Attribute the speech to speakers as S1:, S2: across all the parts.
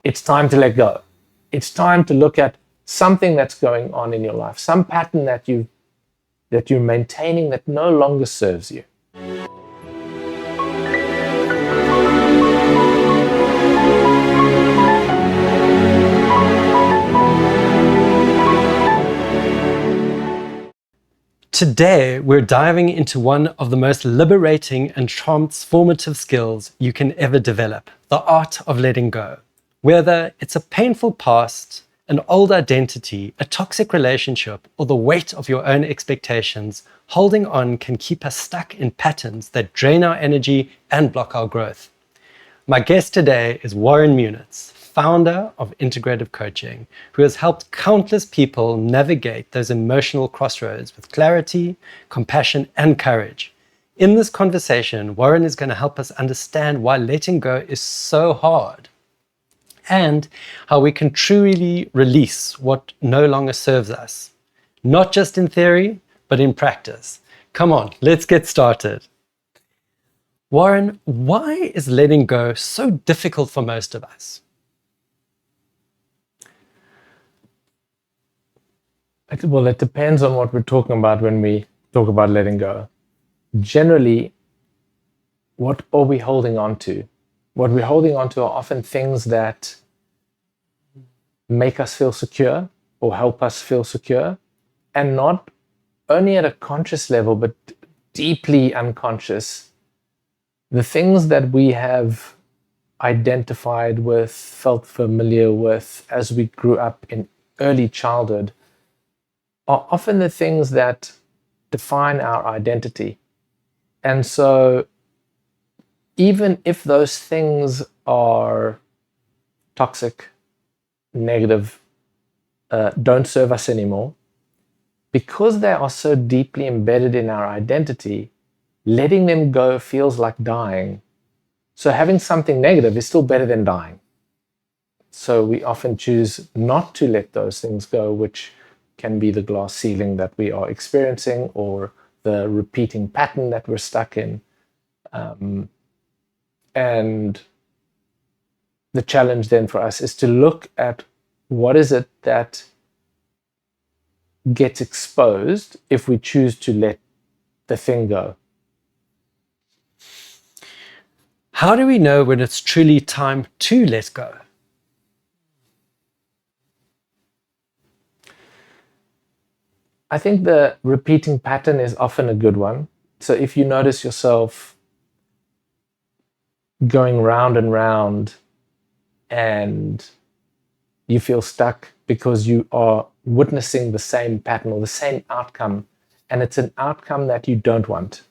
S1: it's time to let go. It's time to look at something that's going on in your life, some pattern that you're maintaining that no longer serves you.
S2: Today, we're diving into one of the most liberating and transformative skills you can ever develop, the art of letting go. Whether it's a painful past, an old identity, a toxic relationship, or the weight of your own expectations, holding on can keep us stuck in patterns that drain our energy and block our growth. My guest today is Warren Munitz, founder of Integrative Coaching, who has helped countless people navigate those emotional crossroads with clarity, compassion, and courage. In this conversation, Warren is going to help us understand why letting go is so hard and how we can truly release what no longer serves us, not just in theory, but in practice. Come on, let's get started. Warren, why is letting go so difficult for most of us?
S1: Well, it depends on what we're talking about when we talk about letting go. Generally, what are we holding on to? What we're holding on to are often things that make us feel secure or help us feel secure, and not only at a conscious level, but deeply unconscious. The things that we have identified with, felt familiar with as we grew up in early childhood are often the things that define our identity. And so even if those things are toxic, negative, don't serve us anymore, because they are so deeply embedded in our identity, letting them go feels like dying. So having something negative is still better than dying. So we often choose not to let those things go, which can be the glass ceiling that we are experiencing or the repeating pattern that we're stuck in. And the challenge then for us is to look at what is it that gets exposed if we choose to let the thing go.
S2: How do we know when it's truly time to let go?
S1: I think the repeating pattern is often a good one. So if you notice yourself going round and round and you feel stuck because you are witnessing the same pattern or the same outcome, and it's an outcome that you don't want,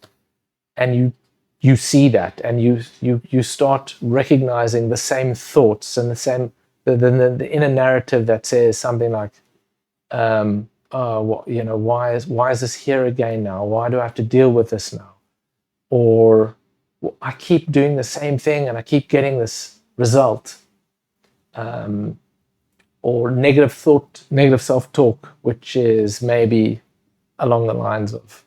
S1: and you see that, and you start recognizing the same thoughts and the inner narrative that says something like, why is this here again now? Why do I have to deal with this now? Or I keep doing the same thing and I keep getting this result. Or negative thought, negative self-talk, which is maybe along the lines of,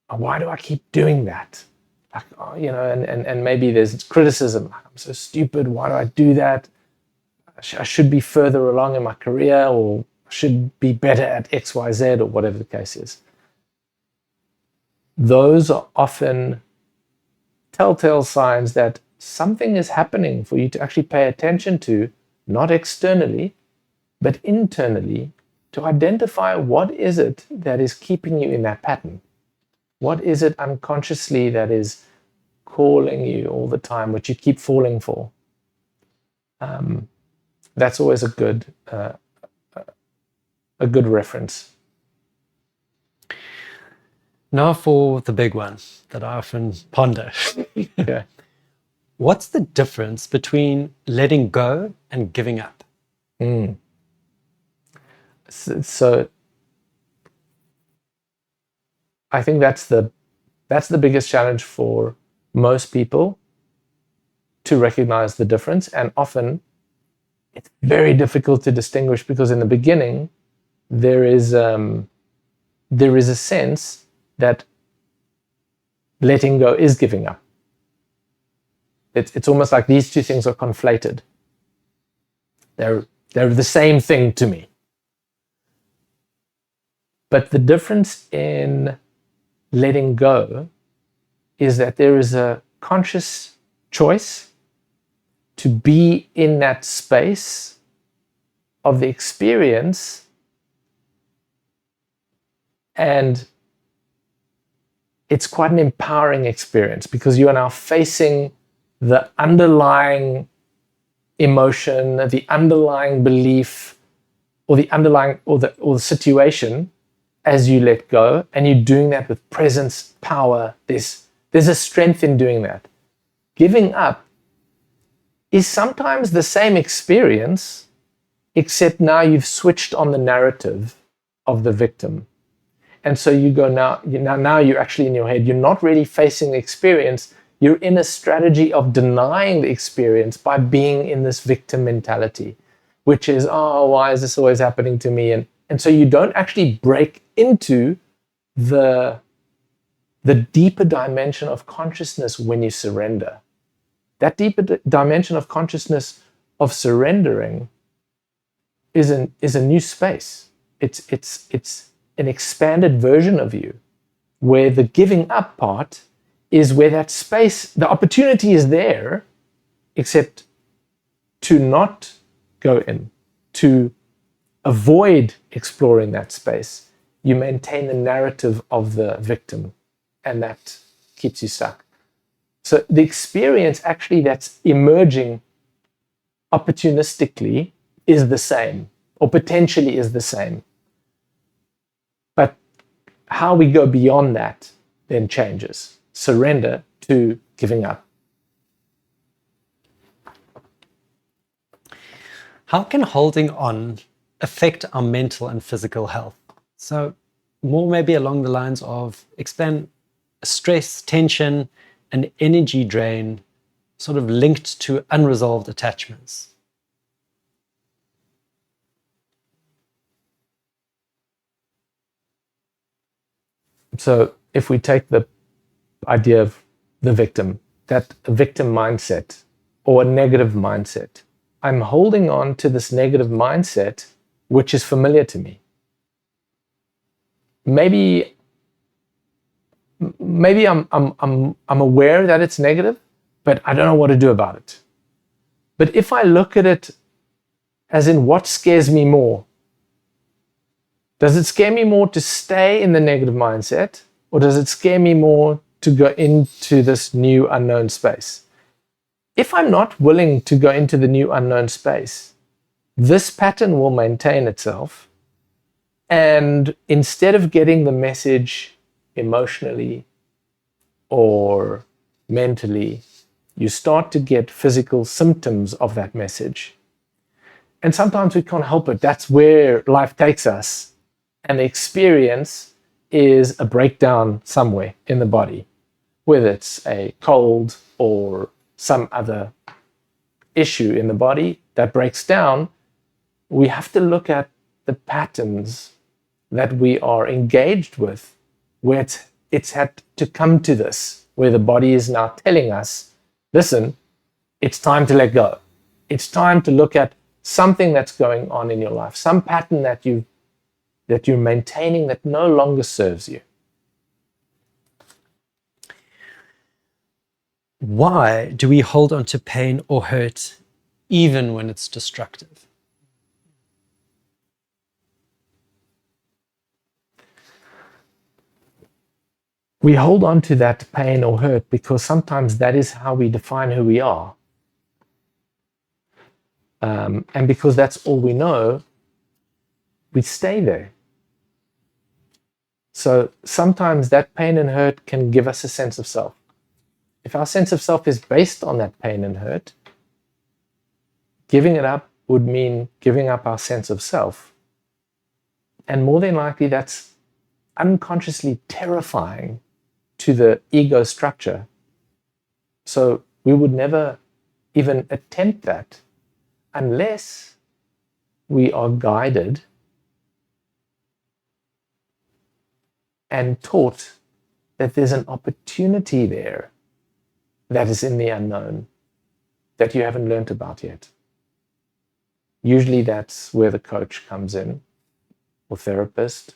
S1: why do I keep doing that? Like, and maybe there's criticism. Like, I'm so stupid. Why do I do that? I should be further along in my career, or should be better at X, Y, Z, or whatever the case is. Those are often telltale signs that something is happening for you to actually pay attention to, not externally, but internally, to identify what is it that is keeping you in that pattern. What is it unconsciously that is calling you all the time, which you keep falling for? That's always a good reference.
S2: Now for the big one that I often ponder.
S1: Okay.
S2: What's the difference between letting go and giving up?
S1: So I think that's the biggest challenge for most people, to recognize the difference. And often it's very difficult to distinguish, because in the beginning there is a sense that letting go is giving up. It's almost like these two things are conflated. They're the same thing to me. But the difference in letting go is that there is a conscious choice to be in that space of the experience, and it's quite an empowering experience because you are now facing the underlying emotion, the underlying belief, or the underlying or the situation as you let go, and you're doing that with presence, power. There's a strength in doing that. Giving up is sometimes the same experience, except now you've switched on the narrative of the victim. And so you go now you're actually in your head. You're not really facing the experience. You're in a strategy of denying the experience by being in this victim mentality, which is, oh, why is this always happening to me? And so you don't actually break into the deeper dimension of consciousness when you surrender. That deeper dimension of consciousness of surrendering is a new space. It's an expanded version of you, where the giving up part is where that space, the opportunity is there, except to not go in, to avoid exploring that space. You maintain the narrative of the victim, and that keeps you stuck. So the experience actually that's emerging opportunistically is the same, or potentially is the same. But how we go beyond that then changes. Surrender to giving up.
S2: How can holding on affect our mental and physical health? So more maybe along the lines of explain stress, tension, and energy drain sort of linked to unresolved attachments.
S1: So if we take the idea of the victim, that victim mindset or a negative mindset, I'm holding on to this negative mindset, which is familiar to me. Maybe I'm aware that it's negative, but I don't know what to do about it. But if I look at it as in what scares me more, does it scare me more to stay in the negative mindset, or does it scare me more to go into this new unknown space? If I'm not willing to go into the new unknown space, this pattern will maintain itself. And instead of getting the message emotionally or mentally, you start to get physical symptoms of that message. And sometimes we can't help it. That's where life takes us. And the experience is a breakdown somewhere in the body, whether it's a cold or some other issue in the body that breaks down. We have to look at the patterns that we are engaged with, where it's had to come to this, where the body is now telling us, listen, it's time to let go. It's time to look at something that's going on in your life, some pattern that you're maintaining that no longer serves you.
S2: Why do we hold on to pain or hurt even when it's destructive?
S1: We hold on to that pain or hurt because sometimes that is how we define who we are. And because that's all we know, we stay there. So sometimes that pain and hurt can give us a sense of self. If our sense of self is based on that pain and hurt, giving it up would mean giving up our sense of self. And more than likely, that's unconsciously terrifying to the ego structure. So we would never even attempt that unless we are guided and taught that there's an opportunity there that is in the unknown that you haven't learned about yet. Usually that's where the coach comes in, or therapist,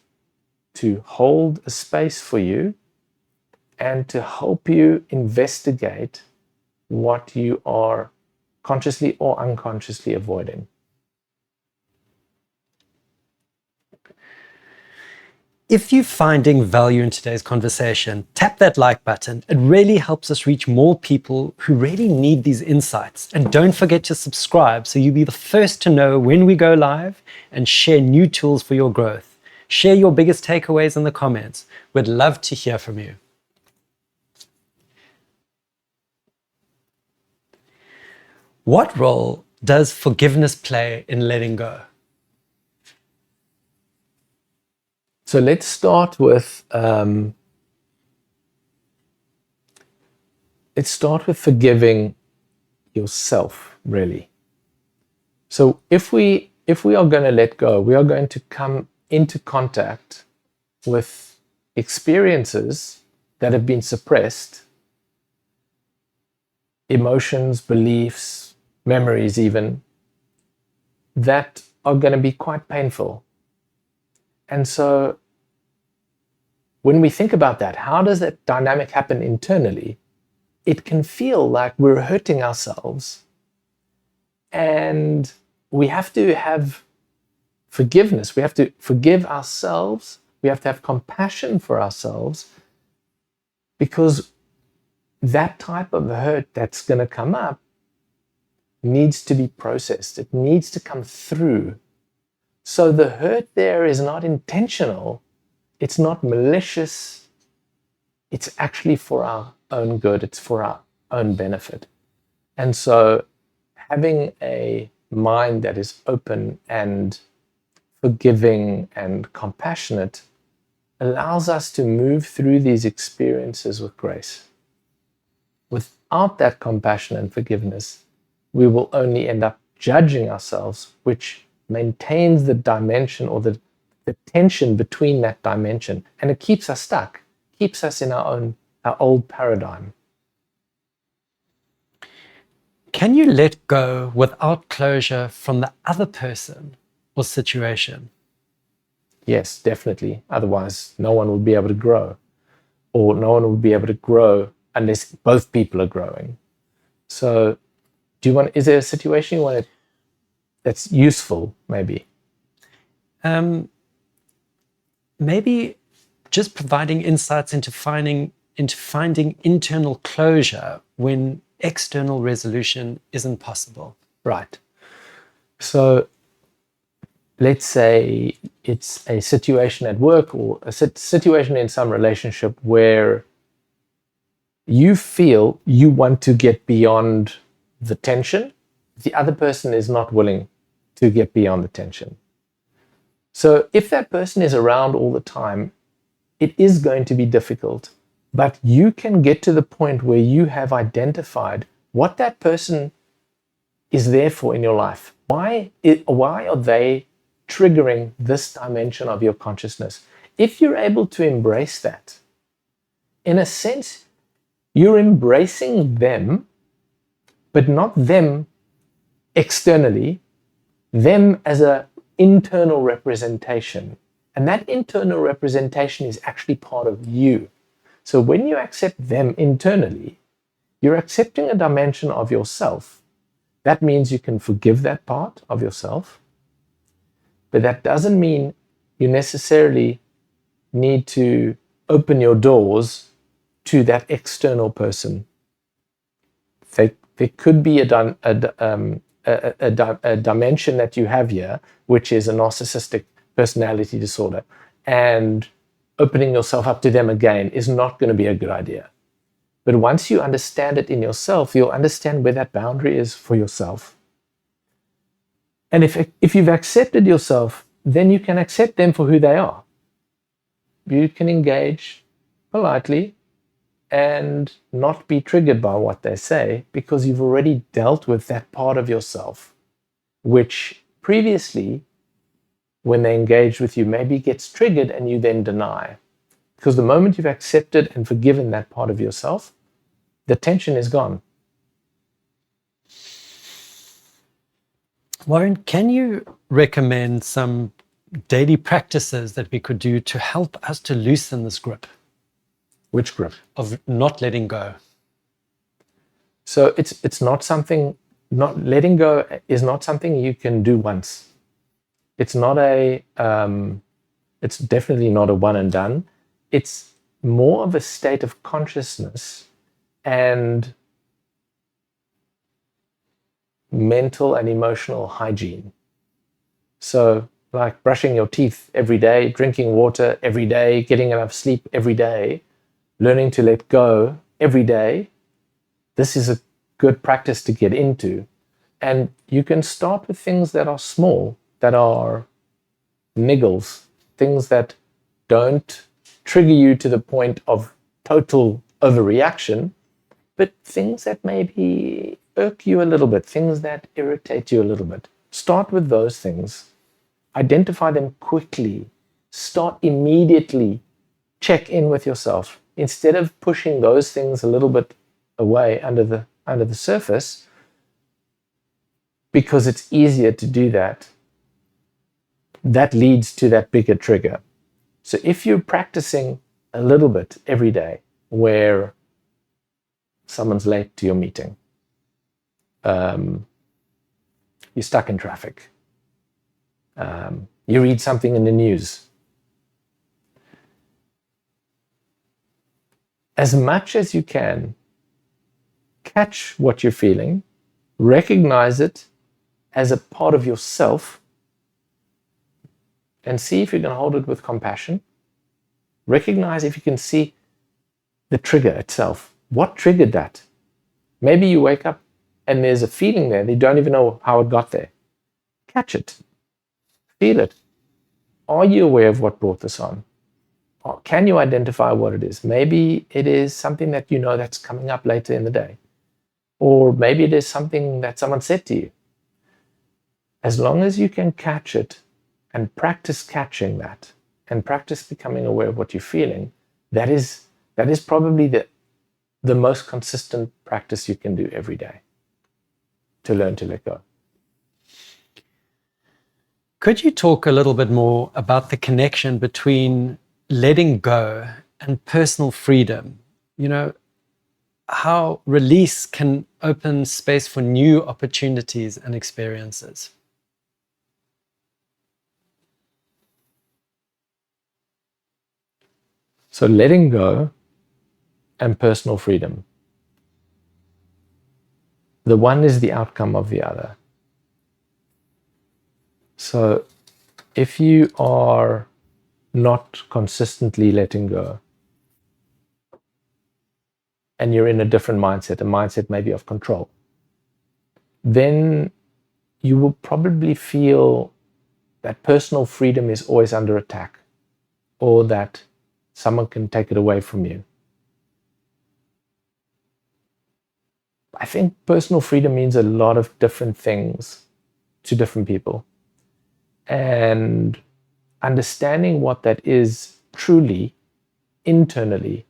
S1: to hold a space for you and to help you investigate what you are consciously or unconsciously avoiding.
S2: If you're finding value in today's conversation, tap that like button. It really helps us reach more people who really need these insights. And don't forget to subscribe so you'll be the first to know when we go live and share new tools for your growth. Share your biggest takeaways in the comments. We'd love to hear from you. What role does forgiveness play in letting go?
S1: So let's start with forgiving yourself, really. So if we are going to let go, we are going to come into contact with experiences that have been suppressed, emotions, beliefs, memories even, that are going to be quite painful. And so when we think about that, how does that dynamic happen internally? It can feel like we're hurting ourselves, and we have to have forgiveness. We have to forgive ourselves. We have to have compassion for ourselves, because that type of hurt that's going to come up needs to be processed. It needs to come through. So the hurt there is not intentional. It's not malicious. It's actually for our own good. It's for our own benefit. And so having a mind that is open and forgiving and compassionate allows us to move through these experiences with grace. Without that compassion and forgiveness, we will only end up judging ourselves, which maintains the dimension or the tension between that dimension, and it keeps us stuck, keeps us in our old paradigm.
S2: Can you let go without closure from the other person or situation?
S1: Yes, definitely. Otherwise, no one will be able to grow, or no one will be able to grow unless both people are growing. So, is there a situation you want to that's useful, maybe?
S2: Maybe just providing insights into finding internal closure when external resolution isn't possible.
S1: Right. So let's say it's a situation at work or a situation in some relationship where you feel you want to get beyond the tension. The other person is not willing to get beyond the tension. So if that person is around all the time, it is going to be difficult, but you can get to the point where you have identified what that person is there for in your life. Why are they triggering this dimension of your consciousness? If you're able to embrace that, in a sense, you're embracing them, but not them externally, them as an internal representation. And that internal representation is actually part of you. So when you accept them internally, you're accepting a dimension of yourself. That means you can forgive that part of yourself, but that doesn't mean you necessarily need to open your doors to that external person. There could be a dimension that you have here, which is a narcissistic personality disorder, and opening yourself up to them again is not going to be a good idea. But once you understand it in yourself, you'll understand where that boundary is for yourself. And if you've accepted yourself, then you can accept them for who they are. You can engage politely and not be triggered by what they say, because you've already dealt with that part of yourself, which previously, when they engage with you, maybe gets triggered and you then deny. Because the moment you've accepted and forgiven that part of yourself, the tension is gone.
S2: Warren, can you recommend some daily practices that we could do to help us to loosen this grip
S1: Which grip?
S2: of not letting go?
S1: So it's not something, not letting go is not something you can do once. It's not it's definitely not a one and done. It's more of a state of consciousness and mental and emotional hygiene. So like brushing your teeth every day, drinking water every day, getting enough sleep every day, learning to let go every day. This is a good practice to get into. And you can start with things that are small, that are niggles, things that don't trigger you to the point of total overreaction, but things that maybe irk you a little bit, things that irritate you a little bit. Start with those things. Identify them quickly. Start immediately. Check in with yourself. Instead of pushing those things a little bit away under the surface, because it's easier to do that, that leads to that bigger trigger. So if you're practicing a little bit every day where someone's late to your meeting, you're stuck in traffic, you read something in the news, as much as you can, catch what you're feeling, recognize it as a part of yourself, and see if you can hold it with compassion. Recognize if you can see the trigger itself. What triggered that? Maybe you wake up and there's a feeling there, and you don't even know how it got there. Catch it. Feel it. Are you aware of what brought this on? Or can you identify what it is? Maybe it is something that you know that's coming up later in the day. Or maybe it is something that someone said to you. As long as you can catch it and practice catching that and practice becoming aware of what you're feeling, that is probably the most consistent practice you can do every day to learn to let go.
S2: Could you talk a little bit more about the connection between letting go and personal freedom? You know, how release can open space for new opportunities and experiences.
S1: So letting go and personal freedom. The one is the outcome of the other. So if you are not consistently letting go, and you're in a different mindset, a mindset maybe of control, then you will probably feel that personal freedom is always under attack, or that someone can take it away from you. I think personal freedom means a lot of different things to different people. And understanding what that is truly, internally,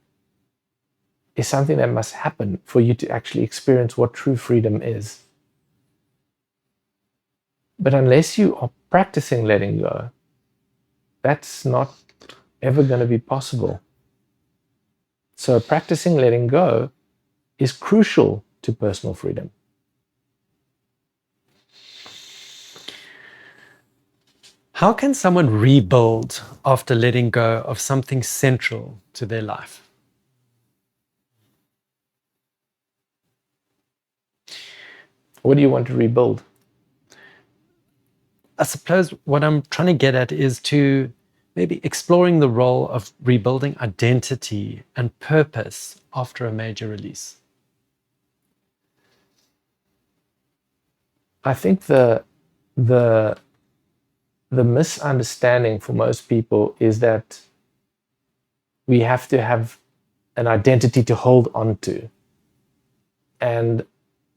S1: is something that must happen for you to actually experience what true freedom is. But unless you are practicing letting go, that's not ever going to be possible. So practicing letting go is crucial to personal freedom.
S2: How can someone rebuild after letting go of something central to their life?
S1: What do you want to rebuild?
S2: I suppose what I'm trying to get at is to maybe exploring the role of rebuilding identity and purpose after a major release.
S1: I think the misunderstanding for most people is that we have to have an identity to hold on to. And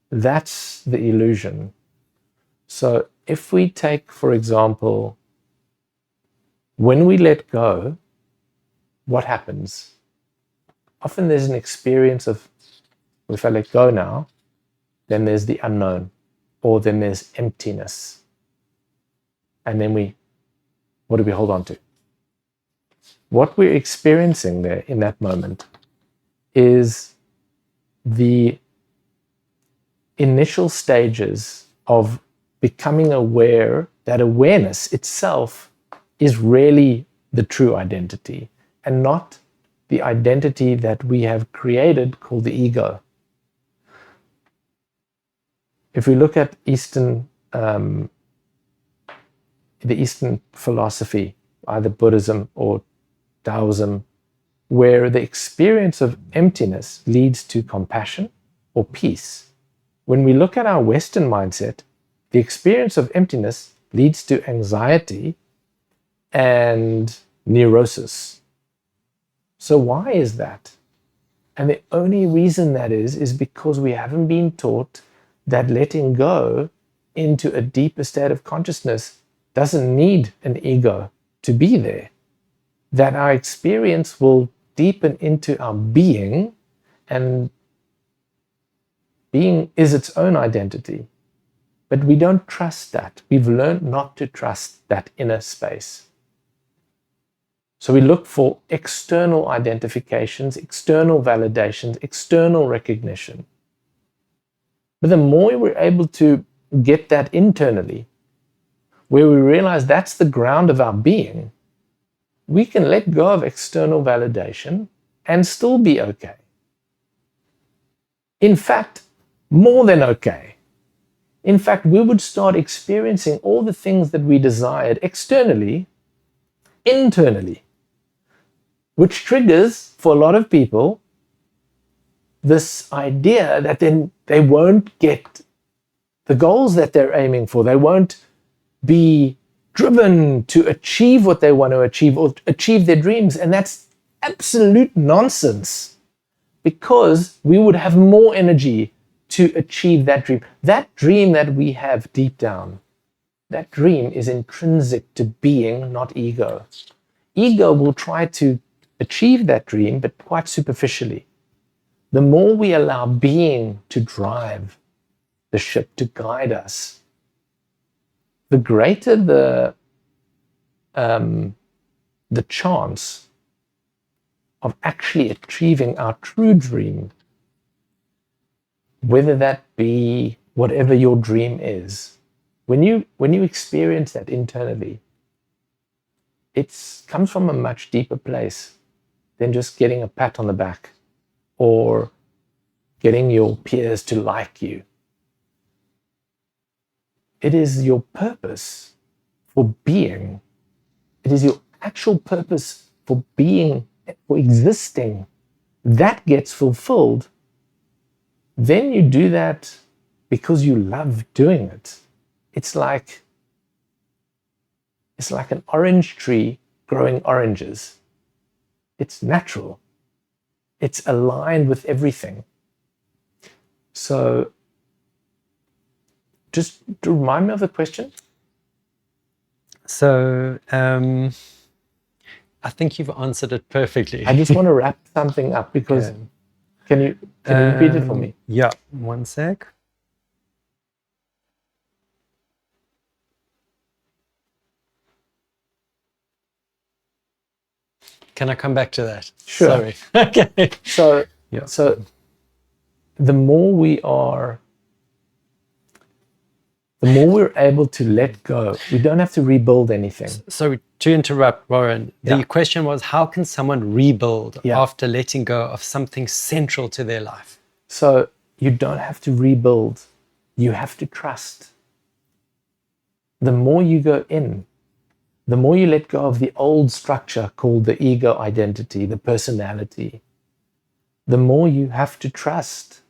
S1: that's the illusion. So if we take, for example, when we let go, what happens? Often there's an experience of, if I let go now, then there's the unknown, or then there's emptiness. And then what do we hold on to? What we're experiencing there in that moment is the initial stages of becoming aware that awareness itself is really the true identity and not the identity that we have created called the ego. If we look at the Eastern philosophy, either Buddhism or Taoism, where the experience of emptiness leads to compassion or peace. When we look at our Western mindset, the experience of emptiness leads to anxiety and neurosis. So why is that? And the only reason that is because we haven't been taught that letting go into a deeper state of consciousness doesn't need an ego to be there. That our experience will deepen into our being, and being is its own identity. But we don't trust that. We've learned not to trust that inner space. So we look for external identifications, external validations, external recognition. But the more we're able to get that internally, where we realize that's the ground of our being, we can let go of external validation and still be okay. In fact, more than okay. In fact, we would start experiencing all the things that we desired externally, internally, which triggers for a lot of people this idea that then they won't get the goals that they're aiming for. They won't be driven to achieve what they want to achieve or achieve their dreams. And that's absolute nonsense, because we would have more energy to achieve that dream. That dream that we have deep down, that dream is intrinsic to being, not ego. Ego will try to achieve that dream, but quite superficially. The more we allow being to drive the ship, to guide us, the greater the chance of actually achieving our true dream, whether that be whatever your dream is. When you experience that internally, it comes from a much deeper place than just getting a pat on the back or getting your peers to like you. It is your purpose for being. It is your actual purpose for being, for existing, that gets fulfilled. Then you do that because you love doing it. It's like an orange tree growing oranges. It's natural. It's aligned with everything. So just to remind me of the question.
S2: So I think you've answered it perfectly.
S1: I just want to wrap something up because can you repeat it for me?
S2: Yeah, one sec. Can I come back to that?
S1: Sure.
S2: Sorry. Okay.
S1: So the more we're able to let go, we don't have to rebuild anything.
S2: So to interrupt, Warren, the question was, how can someone rebuild after letting go of something central to their life?
S1: So you don't have to rebuild. You have to trust. The more you go in, the more you let go of the old structure called the ego identity, the personality, the more you have to trust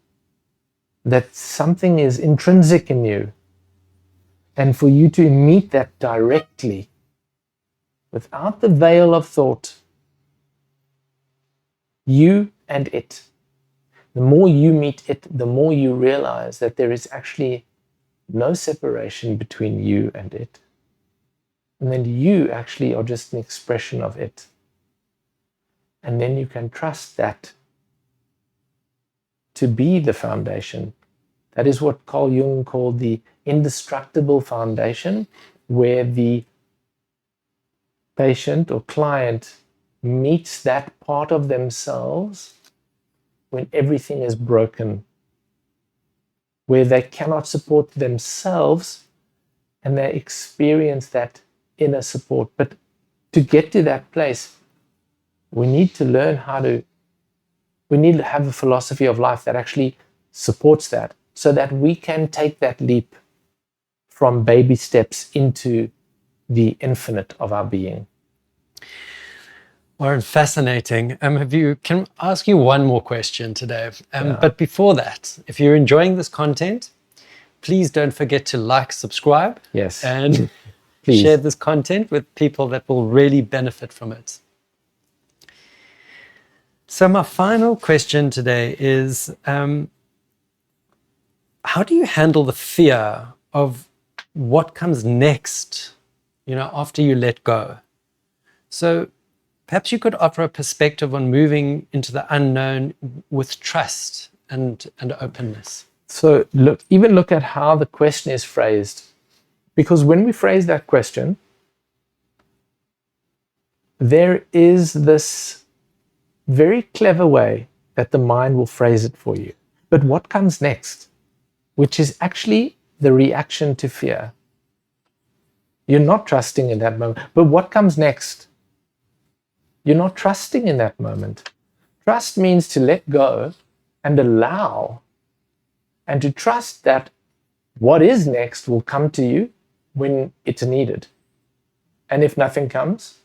S1: that something is intrinsic in you. And for you to meet that directly, without the veil of thought, you and it. The more you meet it, the more you realize that there is actually no separation between you and it. And then you actually are just an expression of it. And then you can trust that to be the foundation. That is what Carl Jung called the indestructible foundation. where the patient or client meets that part of themselves when everything is broken, where they cannot support themselves and they experience that inner support. But to get to that place, we need to learn we need to have a philosophy of life that actually supports that, so that we can take that leap from baby steps into the infinite of our being.
S2: Warren, fascinating. Can I ask you one more question today? But before that, if you're enjoying this content, please don't forget to like, subscribe,
S1: Yes.
S2: and
S1: Please.
S2: share this content with people that will really benefit from it. So my final question today is, how do you handle the fear of what comes next, after you let go? So perhaps you could offer a perspective on moving into the unknown with trust and openness.
S1: So look at how the question is phrased. Because when we phrase that question, there is this very clever way that the mind will phrase it for you. But what comes next? Which is actually the reaction to fear. You're not trusting in that moment. But what comes next? You're not trusting in that moment. Trust means to let go and allow, and to trust that what is next will come to you when it's needed. And if nothing comes,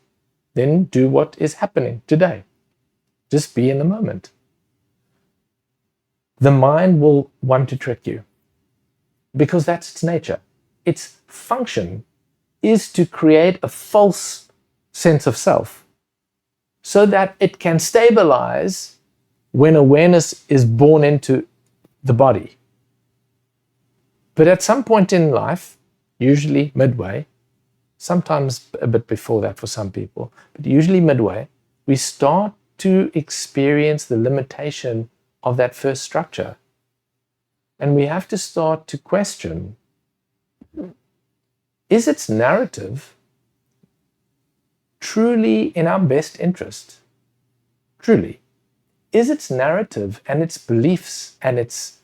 S1: then do what is happening today. Just be in the moment. The mind will want to trick you because that's its nature. Its function is to create a false sense of self so that it can stabilize when awareness is born into the body. But at some point in life, usually midway, sometimes a bit before that for some people, but usually midway, we start to experience the limitation of that first structure. And we have to start to question, is its narrative truly in our best interest? Truly. Is its narrative and its beliefs and its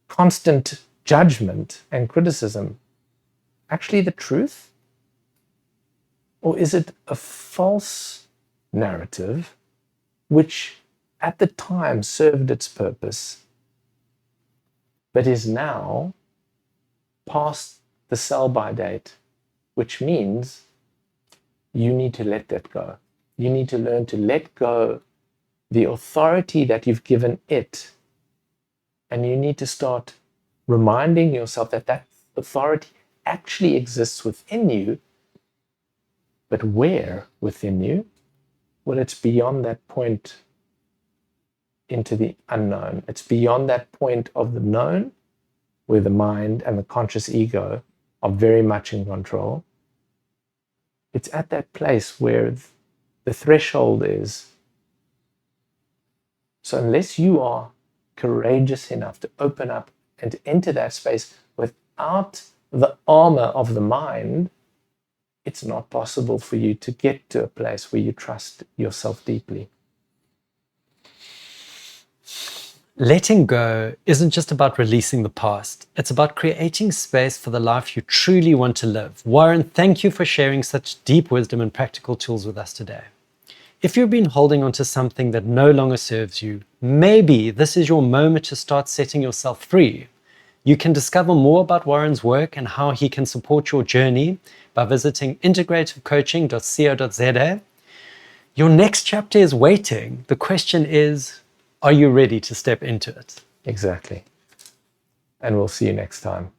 S1: constant judgment and criticism actually the truth? Or is it a false narrative which at the time served its purpose, but is now past the sell-by date, which means you need to let that go. You need to learn to let go the authority that you've given it, and you need to start reminding yourself that that authority actually exists within you. But where within you? Well, it's beyond that point into the unknown. It's beyond that point of the known, where the mind and the conscious ego are very much in control. It's at that place where the threshold is. So unless you are courageous enough to open up and to enter that space without the armor of the mind, it's not possible for you to get to a place where you trust yourself deeply.
S2: Letting go isn't just about releasing the past. It's about creating space for the life you truly want to live. Warren, thank you for sharing such deep wisdom and practical tools with us today. If you've been holding on to something that no longer serves you, maybe this is your moment to start setting yourself free. You can discover more about Warren's work and how he can support your journey by visiting integrativecoaching.co.za. Your next chapter is waiting. The question is, are you ready to step into it?
S1: Exactly. And we'll see you next time.